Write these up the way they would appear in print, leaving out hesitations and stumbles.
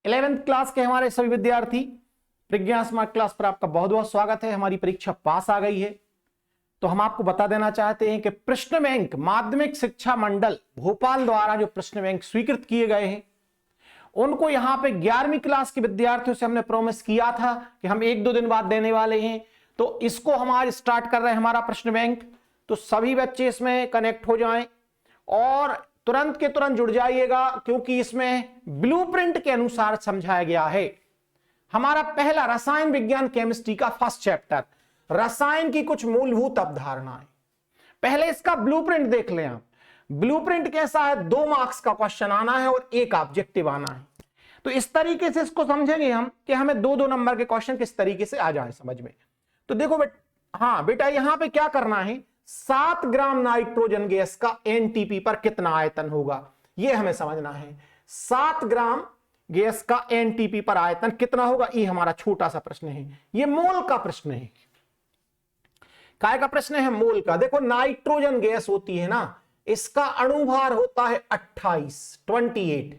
11th class के हमारे सभी विद्यार्थी, प्रज्ञा स्मार्ट क्लास पर आपका बहुत बहुत स्वागत है। हमारी परीक्षा पास आ गई है, तो हम आपको बता देना चाहते हैं कि प्रश्न बैंक माध्यमिक शिक्षा मंडल भोपाल द्वारा जो प्रश्न बैंक स्वीकृत किए गए हैं, उनको यहां पे 11वीं क्लास के विद्यार्थियों से हमने प्रॉमिस किया था कि हम 1-2 दिन बाद देने वाले हैं। तो इसको हम आज स्टार्ट कर रहे हैं, हमारा प्रश्न बैंक। तो सभी बच्चे इसमें कनेक्ट हो जाएं और तुरंत के तुरंत जुड़ जाइएगा, क्योंकि इसमें ब्लूप्रिंट के अनुसार समझाया गया है। हमारा पहला रसायन विज्ञान केमिस्ट्री का फर्स्ट चैप्टर, रसायन की कुछ मूलभूत अवधारणाएं। पहले इसका ब्लूप्रिंट देख लें आप। ब्लूप्रिंट कैसा है? 2 मार्क्स का क्वेश्चन आना है और 1 ऑब्जेक्टिव आना है। तो इस तरीके से इसको समझेंगे हम कि हमें 2-2 नंबर के क्वेश्चन किस तरीके से आ जाए समझ में। तो देखो बेटा यहां पे क्या करना है, 7 ग्राम नाइट्रोजन गैस का एनटीपी पर कितना आयतन होगा, यह हमें समझना है। 7 ग्राम गैस का एनटीपी पर आयतन कितना होगा, ये हमारा छोटा सा प्रश्न है। ये मोल का प्रश्न है। काय का प्रश्न है? मोल का। देखो नाइट्रोजन गैस होती है ना, इसका अणुभार होता है 28।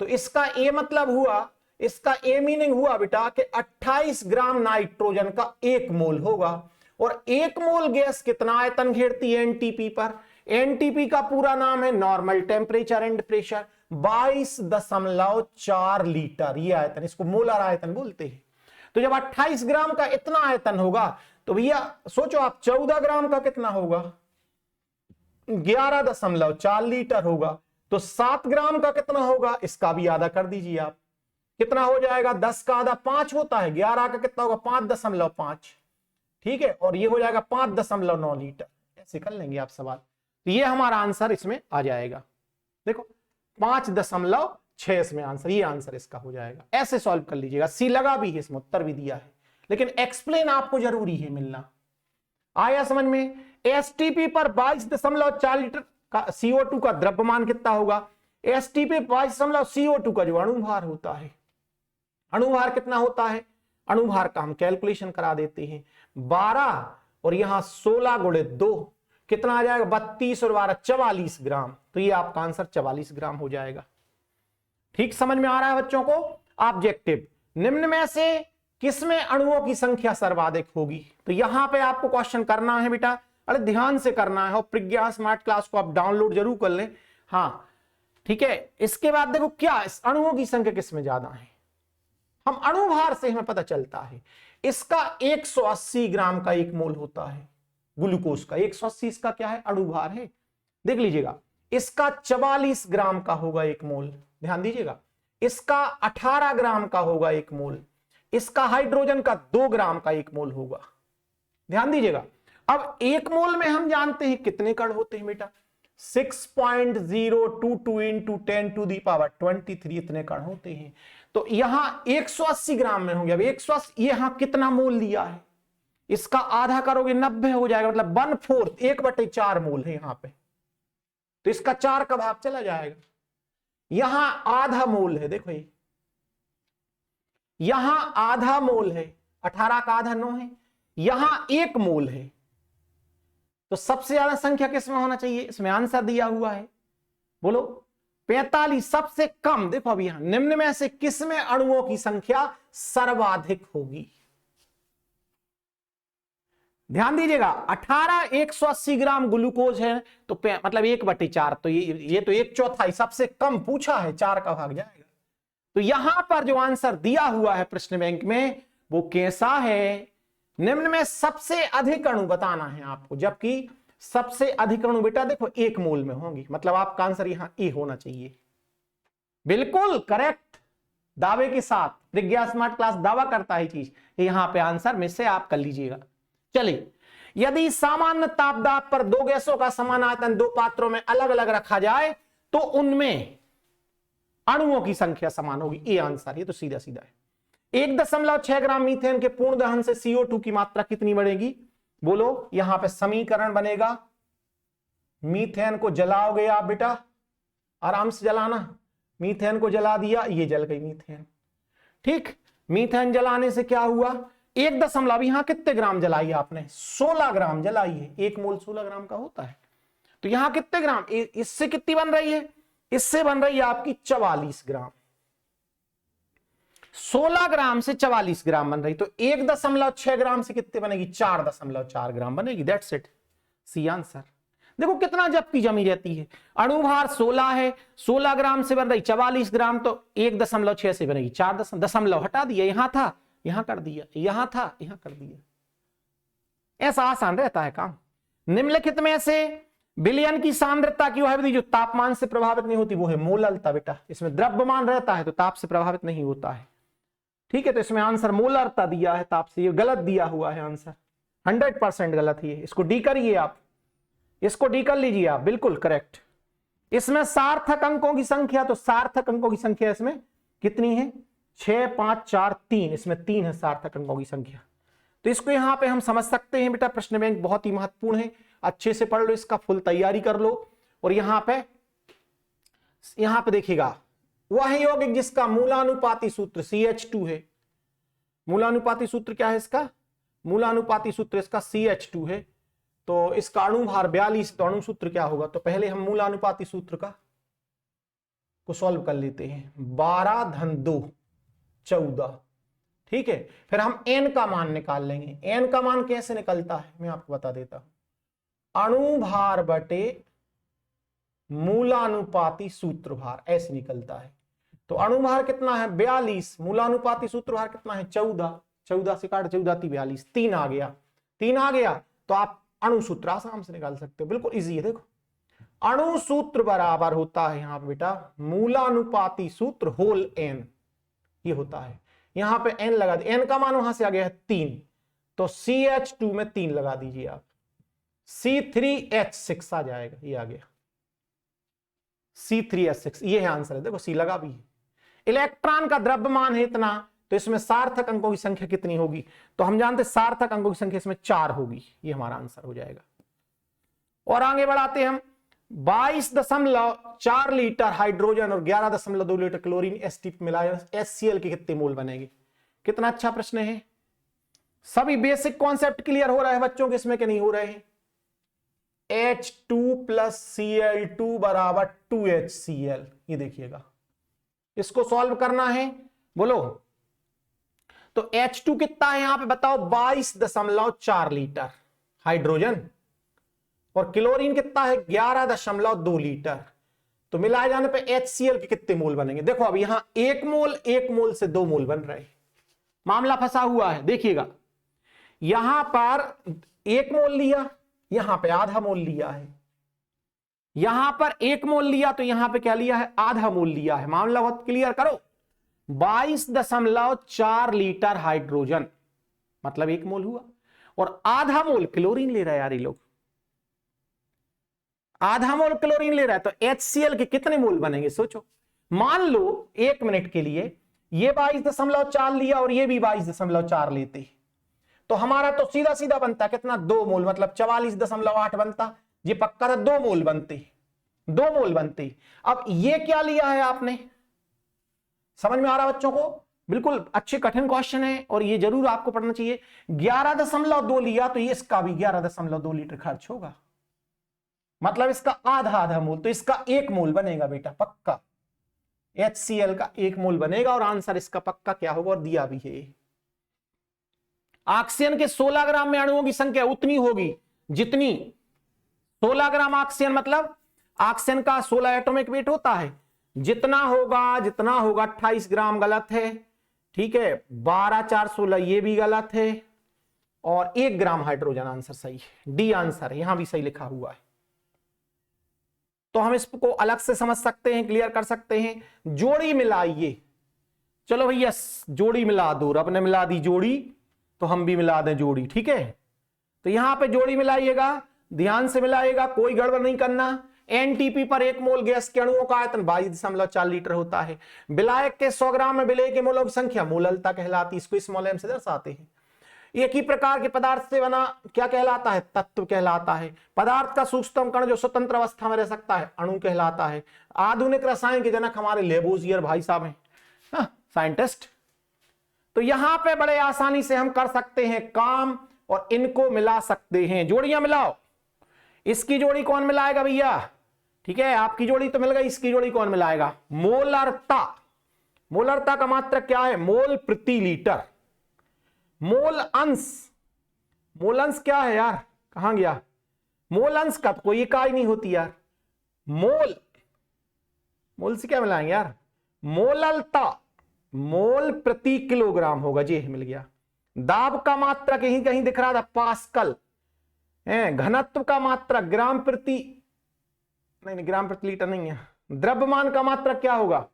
तो इसका ए मतलब हुआ, इसका ए मीनिंग हुआ बेटा कि 28 ग्राम नाइट्रोजन का 1 मोल होगा। और 1 मोल गैस कितना आयतन घेरती है एनटीपी पर? एनटीपी का पूरा नाम है normal temperature and pressure, 22.4 litre. ये आयतन, इसको मोलर आयतन बोलते हैं। तो जब 28 ग्राम का इतना आयतन होगा तो भैया सोचो आप, 14 ग्राम का कितना होगा? 11.4 लीटर होगा। तो 7 ग्राम का कितना होगा? इसका भी आधा कर दीजिए आप, कितना हो जाएगा? 10 का आधा 5 होता है। 11 का कितना होगा? 5.5। ठीक है, और ये हो जाएगा 5.9 लीटर। ऐसे कर लेंगे आप सवाल, तो ये हमारा आंसर इसमें आ जाएगा। देखो 5.6 इसमें आंसर, ये आंसर इसका हो जाएगा। ऐसे सॉल्व कर लीजिएगा। सी लगा भी है, इसमें उत्तर भी दिया है, लेकिन एक्सप्लेन आपको जरूरी है मिलना। आया समझ में? एसटीपी पर 22.4 लीटर का CO2 का द्रव्यमान कितना होगा? एसटीपी 22 CO2 का जो अणुभार होता है, अणुभार कितना होता है? अणुभार का हम कैलकुलेशन करा देते हैं। 12 और यहां 16 गुणे 2 कितना आ जाएगा? 32 और 12 44 ग्राम। तो ये आपका आंसर 44 ग्राम हो जाएगा। ठीक समझ में आ रहा है बच्चों को? ऑब्जेक्टिव, निम्न में से किसमें अणुओं की संख्या सर्वाधिक होगी? तो यहां पे आपको क्वेश्चन करना है बेटा, अरे ध्यान से करना है। और प्रज्ञा स्मार्ट क्लास को आप डाउनलोड जरूर कर लें। हाँ ठीक है, इसके बाद देखो क्या अणुओं की संख्या किसमें ज्यादा है, हम अणुभार से हमें पता चलता है। इसका 180 ग्राम का 1 मोल होता है ग्लूकोज का। 180 इसका क्या है? अणुभार है। देख लीजिएगा, इसका 44 ग्राम का होगा 1 मोल। ध्यान दीजिएगा, इसका 18 ग्राम का होगा 1 मोल। इसका हाइड्रोजन का 2 ग्राम का 1 मोल होगा। ध्यान दीजिएगा। अब 1 मोल में हम जानते हैं कितने कण होते हैं बेटा? 6.022 इंटू 10⁻23 इतने कण होते हैं। तो यहां 180 ग्राम में होंगे। अब 180 यहां कितना मोल लिया है? इसका आधा करोगे 90 हो जाएगा, मतलब 1/4 1/4 मोल है यहां पे। तो इसका 4 का भाग चला जाएगा। यहां आधा मोल है, देखो ये यहां आधा मोल है, 18 का आधा 9 है। यहां 1 मोल है। तो सबसे ज्यादा संख्या किसमें होना चाहिए? इसमें आंसर दिया हुआ है, बोलो 45। सबसे कम देखो, अब यहां निम्न में से किसमें अणुओं की संख्या सर्वाधिक होगी? ध्यान दीजिएगा, 18 180 ग्राम ग्लूकोज है, तो मतलब 1/4। तो ये तो 1/4 सबसे कम पूछा है, 4 का भाग जाएगा। तो यहां पर जो आंसर दिया हुआ है प्रश्न बैंक में वो कैसा है? निम्न में सबसे अधिक अणु बताना है आपको, जबकि सबसे अधिक अणु बेटा देखो 1 मोल में होंगी। मतलब आपका आंसर यहां ए होना चाहिए। बिल्कुल करेक्ट, दावे के साथ प्रज्ञा स्मार्ट क्लास दावा करता है चीज, यहां पे आंसर में से आप कर लीजिएगा। चलिए, यदि सामान्य तापदाब पर 2 गैसों का समान आयतन 2 पात्रों में अलग अलग रखा जाए तो उनमें अणुओं की संख्या समान होगी। ये आंसर, ये तो सीधा सीधा है। 1.6 ग्राम मीथेन के पूर्ण दहन से CO2 की मात्रा कितनी बढ़ेगी? बोलो, यहां पे समीकरण बनेगा, मीथेन को जलाओगे आप बेटा, आराम से जलाना। मीथेन को जला दिया, ये जल गई मीथेन। ठीक, मीथेन जलाने से क्या हुआ? 1 यहां कितने ग्राम जलाई आपने? 16 ग्राम जलाई है। 1 मोल 16 ग्राम का होता है। तो यहां कितने ग्राम? इससे कितनी बन रही है? इससे बन रही है आपकी 44 ग्राम। 16 ग्राम से 44 ग्राम बन रही, तो 1.6 ग्राम से कितने बनेगी? 4.4 ग्राम बनेगी। That's it, C answer. देखो कितना जबकि जमी रहती है। अणुभार 16 है, 16 ग्राम से बन रही 44 ग्राम, तो 1.6 से बनेगी 4 दशमलव हटा दिया, यहां था यहां कर दिया, यहां था यहां कर दिया। ऐसा आसान रहता है काम। निम्नलिखित में से विलयन की सांद्रता की है जो तापमान से प्रभावित नहीं होती, वो है मोलरता। बेटा इसमें द्रव्यमान रहता है तो ताप से प्रभावित नहीं होता है, ठीक है। तो इसमें आंसर मोलरता दिया है, ताप से। ये गलत दिया हुआ है आंसर, 100% गलत ही है। इसको डी करिए आप, इसको डी कर लीजिए आप, बिल्कुल करेक्ट। इसमें सार्थक अंकों की संख्या, तो सार्थक अंकों की संख्या इसमें कितनी है? 6, 5, 4, 3, इसमें 3 है सार्थक अंकों की संख्या। तो इसको यहां पे हम समझ सकते हैं बेटा, प्रश्न बैंक बहुत ही महत्वपूर्ण है, अच्छे से पढ़ लो, इसका फुल तैयारी कर लो। और यहां पे देखिएगा, वह यौगिक जिसका मूलानुपाती सूत्र CH2 है। मूलानुपाती सूत्र क्या है इसका? मूलानुपाती सूत्र इसका CH2 है। तो इसका अणुभार 42, तो अणु सूत्र क्या होगा? तो पहले हम मूलानुपाती सूत्र को सॉल्व कर लेते हैं। 12 धन 2 14, ठीक है। फिर हम n का मान निकाल लेंगे। n का मान कैसे निकलता है मैं आपको बता देता हूं, अणुभार बटे मूलानुपाती सूत्रभार, ऐसे निकलता है। तो अणुभार कितना है? 42, मूलानुपाती सूत्रभार कितना है? 14, 14 से काट 14 × 42, 3 आ गया, 3 आ गया। तो आप अणु सूत्र आसानी से निकाल सकते हो, बिल्कुल इजी है। देखो अणु सूत्र बराबर होता है यहां पे बेटा मूलानुपाती सूत्र होल n, ये होता है। यहां पे n लगा दिया, n का मान वहां से आ गया है 3, तो CH2 में 3 लगा दीजिए आप, C3H6 आ जाएगा, ये आ गया C3H6, ये है आंसर है। देखो C लगा भी है। इलेक्ट्रॉन का द्रव्यमान है इतना, तो इसमें सार्थक अंकों की संख्या कितनी होगी? तो हम जानते हैं सार्थक अंकों की संख्या इसमें 4 होगी, ये हमारा आंसर हो जाएगा। और आगे बढ़ाते हम, 22.4 लीटर हाइड्रोजन और 11.2 लीटर क्लोरीन ST मिलाया HCl के कितने मोल बनेंगे? कितना अच्छा प्रश्न है। सभी बेसिक कॉन्सेप्ट क्लियर हो रहा है बच्चों के इसमें के नहीं हो रहे हैं? H2 + Cl2 बराबर 2HCl, ये देखिएगा, इसको सॉल्व करना है, बोलो। तो H2 कितना है यहां पे बताओ? 22.4 लीटर हाइड्रोजन, और क्लोरीन कितना है? 11.2 लीटर। तो मिलाए जाने पे HCl के कितने मोल बनेंगे? देखो अब यहां 1 मोल से 2 मोल बन रहे हैं, मामला फंसा हुआ है। देखिएगा यहां पर 1 मोल लिया, यहां पे आधा मोल लिया है, यहां पर 1 मोल लिया, तो यहां पे क्या लिया है? आधा मोल लिया है। मामला बहुत क्लियर करो। 22.4 लीटर हाइड्रोजन मतलब 1 मोल हुआ, और आधा मोल क्लोरीन ले रहा है यार, ये लोग आधा मोल क्लोरीन ले रहा है, तो HCl के कितने मोल बनेंगे? सोचो। मान लो 1 मिनट के लिए ये 22.4 लिया और ये भी 22.4 लेते, तो हमारा तो सीधा सीधा बनता कितना? 2 मोल, मतलब 44.8 बनता। ये पक्का था 2 मोल बनते, 2 मोल बनते। अब ये क्या लिया है आपने? समझ में आ रहा बच्चों को? बिल्कुल अच्छे कठिन क्वेश्चन है और ये जरूर आपको पढ़ना चाहिए। 11.2 लिया, तो ये इसका भी 11.2 लीटर खर्च होगा, मतलब इसका आधा मोल, तो इसका 1 मोल बनेगा बेटा पक्का। HCl का 1 मोल बनेगा, और आंसर इसका पक्का क्या होगा, और दिया भी है। ऑक्सीजन के 16 ग्राम में अणुओं की संख्या उतनी होगी जितनी 16 ग्राम ऑक्सीजन, मतलब ऑक्सीजन का 16 एटॉमिक वेट होता है, जितना होगा 28 ग्राम गलत है, ठीक है। 12, 4, 16 ये भी गलत है, और 1 ग्राम हाइड्रोजन आंसर सही है, डी आंसर है, यहां भी सही लिखा हुआ है। तो हम इसको अलग से समझ सकते हैं, क्लियर कर सकते हैं। जोड़ी मिलाइए, चलो भैया जोड़ी मिला दो, रब ने मिला दी जोड़ी, तो हम भी मिला दें जोड़ी, ठीक है। तो यहां पे जोड़ी मिलाइएगा, ध्यान से मिलाइएगा, कोई गड़बड़ नहीं करना। एनटीपी पर 1 मोल गैस के अणुओं का आयतन 22.4 लीटर होता है। विलायक के 100 ग्राम में विलेय के मोलों की संख्या मोललता कहलाती है, इसको स्मॉल m से दर्शाते हैं। एक ही प्रकार के पदार्थ से बना क्या कहलाता है? तत्व कहलाता है। पदार्थ का सूक्ष्मतम कण जो स्वतंत्र अवस्था में रह सकता है अणु कहलाता है। आधुनिक रसायन के जनक हमारे लेबोजियर भाई साहब हैं, साइंटिस्ट। तो यहां पे बड़े आसानी से हम कर सकते हैं काम और इनको मिला सकते हैं। जोड़ियां मिलाओ, इसकी जोड़ी कौन मिलाएगा भैया? ठीक है, आपकी जोड़ी तो मिल गई, इसकी जोड़ी कौन मिलाएगा? मोलरता, मोलरता का मात्रक क्या है? मोल प्रति लीटर। मोल अंश क्या है यार? कहां गया? मोल अंश का तो कोई इकाई नहीं होती यार। मोल से क्या मिलाएंगे यार? मोललता मोल प्रति किलोग्राम होगा जी, मिल गया। दाब का मात्रक कहीं कहीं दिख रहा था पास्कल। घनत्व का मात्रक ग्राम प्रति, नहीं ग्राम प्रति लीटर नहीं है। द्रव्यमान का मात्रक क्या होगा?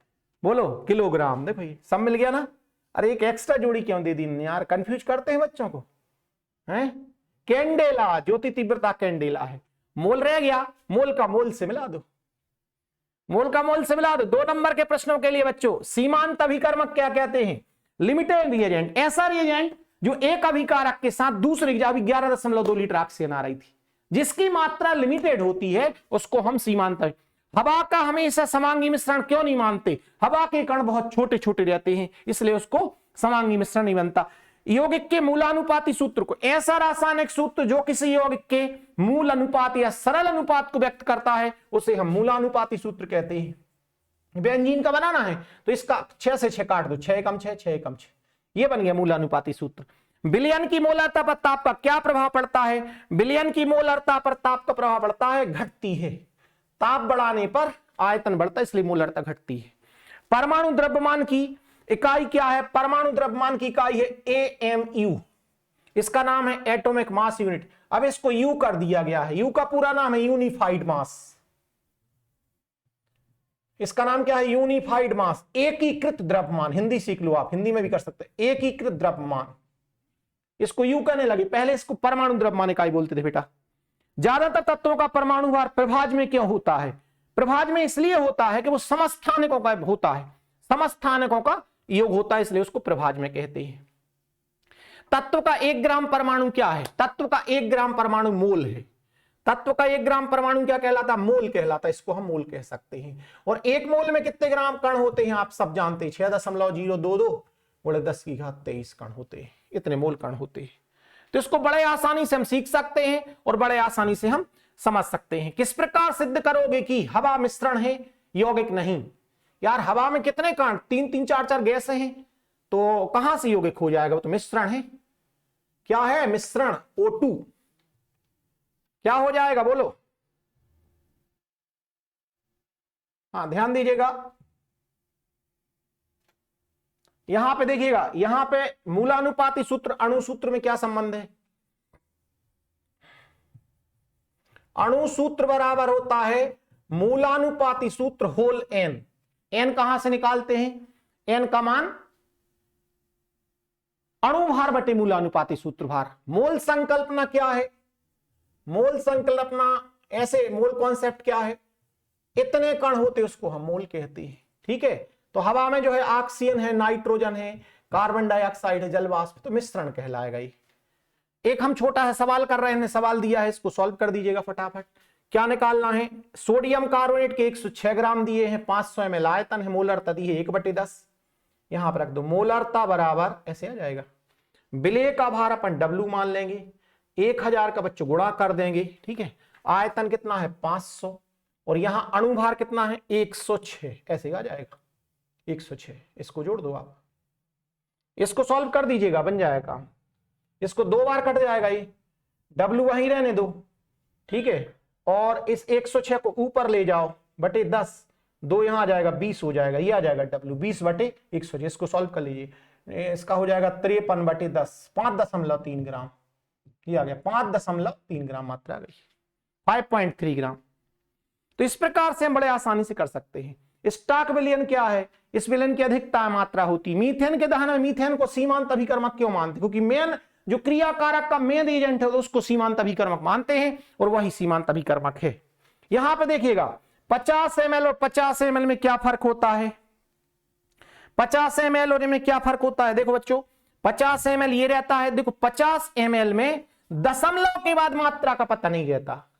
बोलो, किलोग्राम। देखो ये सब मिल गया ना। अरे एक एक्स्ट्रा जोड़ी क्यों दे दी यार? कंफ्यूज करते हैं बच्चों को। हैं कैंडेला, ज्योति तीव्रता कैंडेला है। मोल रह गया, मोल का मोल से मिला दो। मोल का मोल से मिला दो। 2 नंबर के प्रश्नों के लिए बच्चों सीमांत अभिकर्मक क्या कहते हैं? लिमिटेड रिएजेंट, ऐसा रिएजेंट जो एक अभिकारक के साथ दूसरे की, अभी 11.2 लीटर ऑक्सीजन आ रही थी, जिसकी मात्रा लिमिटेड होती है, उसको हम सीमांत। हवा का हमेशा समांगी मिश्रण क्यों नहीं मानते? हवा के कण बहुत छोटे छोटे रहते हैं, इसलिए उसको समांगी मिश्रण नहीं बनता। यौगिक के मूलानुपाती सूत्र को, ऐसा रासायनिक सूत्र जो किसी यौगिक के मूल अनुपात या सरल अनुपात को व्यक्त करता है, उसे हम मूलानुपाती सूत्र कहते हैं। बेंजीन का बनाना है तो इसका 6 से 6 काट दो, 6 कम 6, 6 कम 6, ये बन गया मूलानुपाती सूत्र। विलयन की मोलरता पर ताप का क्या प्रभाव पड़ता है? विलयन की मोलरता पर ताप का प्रभाव पड़ता है, घटती है। ताप बढ़ाने पर आयतन बढ़ता है, इसलिए मोलरता घटती है। परमाणु द्रव्यमान की इकाई क्या है? परमाणु द्रव्यमान की इकाई है AMU। इसका नाम है एटॉमिक मास यूनिट। अब इसको U कर दिया गया है। U का पूरा नाम है यूनिफाइड मास। इसका नाम क्या है? यूनिफाइड मास, एकीकृत द्रव्यमान। हिंदी सीख लो आप, हिंदी में भी कर सकते हैं, एकीकृत द्रव्यमान। इसको U कहने लगे, पहले इसको परमाणु द्रव्यमान इकाई बोलते थे बेटा। ज्यादातर तत्वों का परमाणु भार प्रभाज में क्यों होता है? प्रभाज में इसलिए होता है कि वो समस्थानिकों का होता है, समस्थानिकों का योग होता है, इसलिए उसको प्रभाज में कहते हैं। तत्व का 1 ग्राम परमाणु क्या है? तत्व का 1 ग्राम परमाणु मोल है। तत्व का 1 ग्राम परमाणु क्या कहलाता? मोल कहलाता है, इसको हम मोल कह सकते हैं। और 1 मोल में कितने ग्राम कण होते हैं आप सब जानते हैं? 6.022 × 10⁻23 कण होते हैं, इतने मोल कण होते हैं। तो इसको बड़े आसानी से हम सीख सकते हैं और बड़े आसानी से हम समझ सकते हैं। किस प्रकार सिद्ध करोगे कि हवा मिश्रण है, यौगिक नहीं? यार हवा में कितने कण, 3-3 4-4 गैस हैं, तो कहां से यौगिक हो जाएगा? वो तो मिश्रण है। क्या है? मिश्रण, O2। क्या हो जाएगा बोलो? हाँ ध्यान दीजिएगा, यहां पे देखिएगा, यहां पे मूलानुपाती सूत्र अणु सूत्र में क्या संबंध है? अणु सूत्र बराबर होता है मूलानुपाती सूत्र होल n। n कहां से निकालते हैं? n का मान अणु भार बटे मूलानुपाती सूत्र भार। मोल संकल्पना क्या है? मोल संकल्पना ऐसे, मोल कॉन्सेप्ट क्या है? इतने कण होते उसको हम मोल कहते हैं। ठीक है, तो हवा में जो है ऑक्सीजन है, नाइट्रोजन है, कार्बन डाइऑक्साइड है, जल वाष्प, तो मिश्रण कहलाएगा ये। एक हम छोटा है सवाल कर रहे हैं, सवाल दिया है, इसको सॉल्व कर दीजिएगा फटाफट। क्या निकालना है? सोडियम कार्बोनेट के 106 ग्राम दिए हैं, 500 ml आयतन है, मोलरता दी है 1/10। यहां पर रख दो, मोलरता बराबर ऐसे आ जाएगा, विलेय का भार अपन W मान लेंगे, 1000 का बच्चों गुणा कर देंगे। ठीक है, आयतन कितना है? 500, और यहां अणु भार कितना है? 106, ऐसे आ जाएगा 106। इसको जोड़ दो आप, इसको सॉल्व कर दीजिएगा, बन जाएगा। इसको 2 बार कट जाएगा, ये W वहीं रहने दो। ठीक है, और इस 106 को ऊपर ले जाओ बटे 10, 2 यहां आ जाएगा, 20 हो जाएगा, ये आ जाएगा W 20/106। इसको सॉल्व कर लीजिए, इसका हो जाएगा 53/10, 5.3 ग्राम, ये आ गया 5.3 ग्राम मात्रा आ गई, 5.3 ग्राम। तो इस प्रकार से हम बड़े आसानी से कर सकते हैं। स्टॉक विलयन क्या है? इस विलयन की अधिकता मात्रा होती। मीथेन के दहन में मीथेन को सीमांत अभिकर्मक क्यों मानते? क्योंकि मेन जो क्रियाकारक का मेन एजेंट है उसको सीमांत अभिकर्मक मानते हैं, और वही सीमांत अभिकर्मक है। यहां पे देखिएगा 50 ml और 50 ml में क्या फर्क होता है? 50 ml और में क्या फर्क होता है? देखो बच्चों, 50 ml ये रहता है, देखो 50 ml में दशमलव के बाद मात्रा का पता नहीं रहता।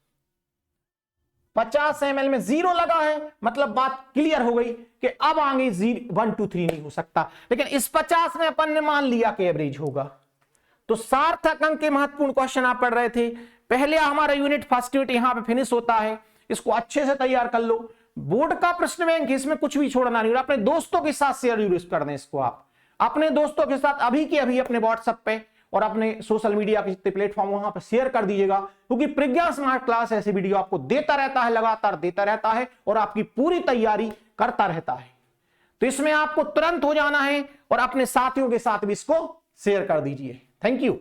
50 ml में 0 लगा है, मतलब बात क्लियर हो गई कि अब आगे 1 2 3 नहीं हो सकता। लेकिन इस 50 में अपन ने मान लिया कि एवरेज होगा। तो सार्थक अंक के महत्वपूर्ण क्वेश्चन आप पढ़ रहे थे। पहले हमारा यूनिट फर्स्ट यूनिट यहां पे फिनिश होता है, इसको अच्छे से तैयार कर लो। बोर्ड का प्रश्न बैंक है, इसमें कुछ भी छोड़ना नहीं। और अपने दोस्तों के साथ शेयर जरूर कर दें इसको। आप अपने दोस्तों के साथ अभी के अभी अपने व्हाट्सएप पे और अपने सोशल मीडिया के जितने प्लेटफॉर्म वहां पर शेयर कर दीजिएगा, क्योंकि प्रज्ञा स्मार्ट क्लास ऐसी वीडियो आपको देता रहता है, लगातार देता रहता है और आपकी पूरी तैयारी करता रहता है। तो इसमें आपको तुरंत हो जाना है और अपने साथियों के साथ भी इसको शेयर कर दीजिए। Thank you.